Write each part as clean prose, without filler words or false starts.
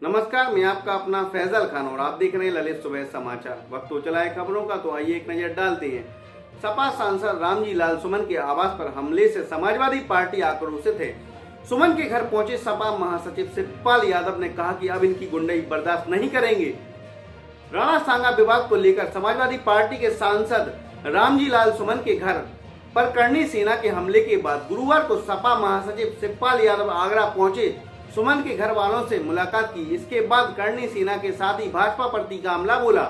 नमस्कार, मैं आपका अपना फैजल खान और आप देख रहे हैं ललित सुबह समाचार। वक्त तो चला है खबरों का, तो आइए एक नजर डालते हैं। सपा सांसद रामजी लाल सुमन के आवास पर हमले से समाजवादी पार्टी आक्रोशित है। सुमन के घर पहुंचे सपा महासचिव शिवपाल यादव ने कहा कि अब इनकी गुंडई बर्दाश्त नहीं करेंगे। राणा सांगा विवाद को लेकर समाजवादी पार्टी के सांसद रामजी लाल सुमन के घर पर करणी सेना के हमले के बाद गुरुवार को सपा महासचिव शिवपाल यादव आगरा पहुंचे, सुमन के घर वालों से मुलाकात की। इसके बाद करणी सेना के साथ ही भाजपा पर तीखा हमला बोला।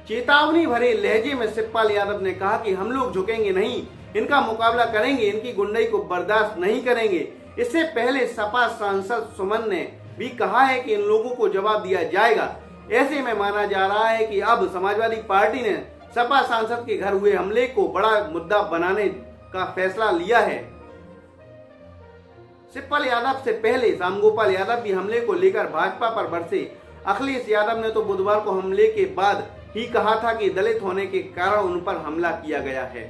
चेतावनी भरे लहजे में शिवपाल यादव ने कहा कि हम लोग झुकेंगे नहीं, इनका मुकाबला करेंगे, इनकी गुंडई को बर्दाश्त नहीं करेंगे। इससे पहले सपा सांसद सुमन ने भी कहा है कि इन लोगों को जवाब दिया जाएगा। ऐसे में माना जा रहा है कि अब समाजवादी पार्टी ने सपा सांसद के घर हुए हमले को बड़ा मुद्दा बनाने का फैसला लिया है। शिवपाल यादव से पहले रामगोपाल यादव भी हमले को लेकर भाजपा पर बरसे। अखिलेश यादव ने तो बुधवार को हमले के बाद ही कहा था कि दलित होने के कारण उन पर हमला किया गया है।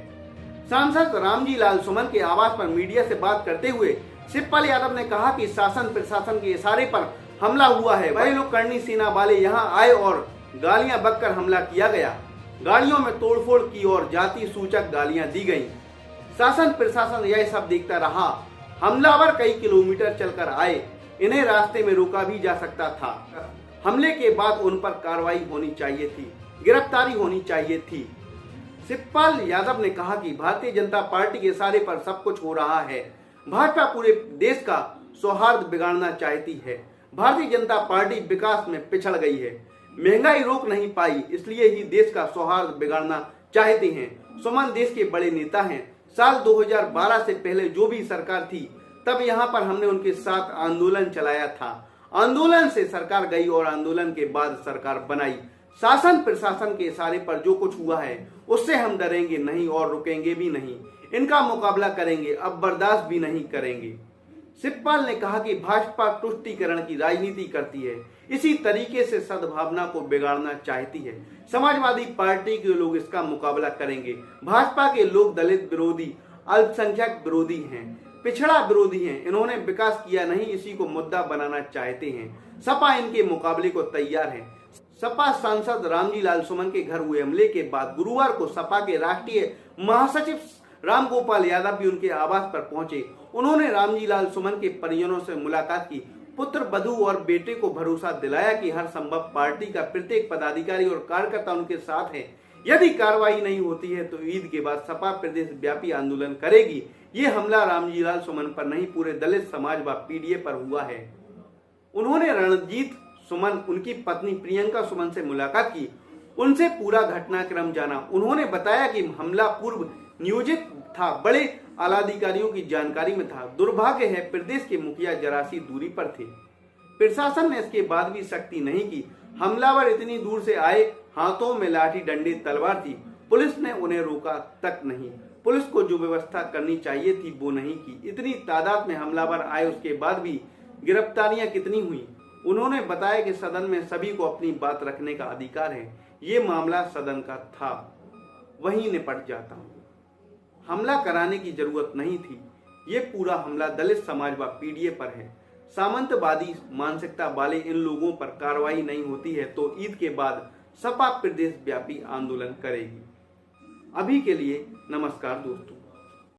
सांसद रामजी लाल सुमन के आवास पर मीडिया से बात करते हुए शिवपाल यादव ने कहा कि शासन प्रशासन के इशारे पर हमला हुआ है। वही लोग करणी सेना वाले यहाँ आए और गालियां बककर हमला किया गया। गाड़ियों में तोड़फोड़ की और जाति सूचक गालियां दी गयी। शासन प्रशासन यह सब देखता रहा। हमलावर कई किलोमीटर चलकर आए, इन्हें रास्ते में रोका भी जा सकता था। हमले के बाद उन पर कार्रवाई होनी चाहिए थी, गिरफ्तारी होनी चाहिए थी। शिवपाल यादव ने कहा कि भारतीय जनता पार्टी के इशारे पर सब कुछ हो रहा है। भाजपा पूरे देश का सौहार्द बिगाड़ना चाहती है। भारतीय जनता पार्टी विकास में पिछड़ गई है, महंगाई रोक नहीं पाई, इसलिए ही देश का सौहार्द बिगाड़ना चाहते हैं। सुमन देश के बड़े नेता हैं। साल 2012 से पहले जो भी सरकार थी, तब यहाँ पर हमने उनके साथ आंदोलन चलाया था। आंदोलन से सरकार गई और आंदोलन के बाद सरकार बनाई। शासन प्रशासन के इशारे पर जो कुछ हुआ है उससे हम डरेंगे नहीं और रुकेंगे भी नहीं। इनका मुकाबला करेंगे, अब बर्दाश्त भी नहीं करेंगे। शिवपाल ने कहा कि भाजपा तुष्टीकरण की राजनीति करती है, इसी तरीके से सद्भावना को बिगाड़ना चाहती है। समाजवादी पार्टी के लोग इसका मुकाबला करेंगे। भाजपा के लोग दलित विरोधी, अल्पसंख्यक विरोधी हैं, पिछड़ा विरोधी हैं। इन्होंने विकास किया नहीं, इसी को मुद्दा बनाना चाहते हैं। सपा इनके मुकाबले को तैयार है। सपा सांसद रामजी लाल सुमन के घर हुए हमले के बाद गुरुवार को सपा के राष्ट्रीय महासचिव रामगोपाल यादव भी उनके आवास पर पहुंचे। उन्होंने रामजी लाल सुमन के परिजनों से मुलाकात की। पुत्र वधू और बेटे को भरोसा दिलाया कि हर संभव पार्टी का प्रत्येक पदाधिकारी और कार्यकर्ता उनके साथ है। यदि कार्रवाई नहीं होती है तो ईद के बाद सपा प्रदेश व्यापी आंदोलन करेगी। ये हमला रामजी लाल सुमन पर नहीं, पूरे दलित समाज व पीडीए पर हुआ है। उन्होंने रणजीत सुमन, उनकी पत्नी प्रियंका सुमन से मुलाकात की, उनसे पूरा घटनाक्रम जाना। उन्होंने बताया कि हमला पूर्व नियोजित था, बड़े आलाधिकारियों की जानकारी में था। दुर्भाग्य है प्रदेश के मुखिया जरा सी दूरी पर थे। प्रशासन ने इसके बाद भी सख्ती नहीं की। हमलावर इतनी दूर से आए, हाथों में लाठी डंडे तलवार थी, पुलिस ने उन्हें रोका तक नहीं। पुलिस को जो व्यवस्था करनी चाहिए थी वो नहीं की। इतनी तादाद में हमलावर आए, उसके बाद भी गिरफ्तारियां कितनी हुई। उन्होंने बताया कि सदन में सभी को अपनी बात रखने का अधिकार है। ये मामला सदन का था, वहीं निपट जाता। हमला कराने की जरूरत नहीं थी। ये पूरा हमला दलित समाज व पीडीए पर है। सामंतवादी मानसिकता वाले इन लोगों पर कार्रवाई नहीं होती है तो ईद के बाद सपा प्रदेश व्यापी आंदोलन करेगी। अभी के लिए नमस्कार दोस्तों।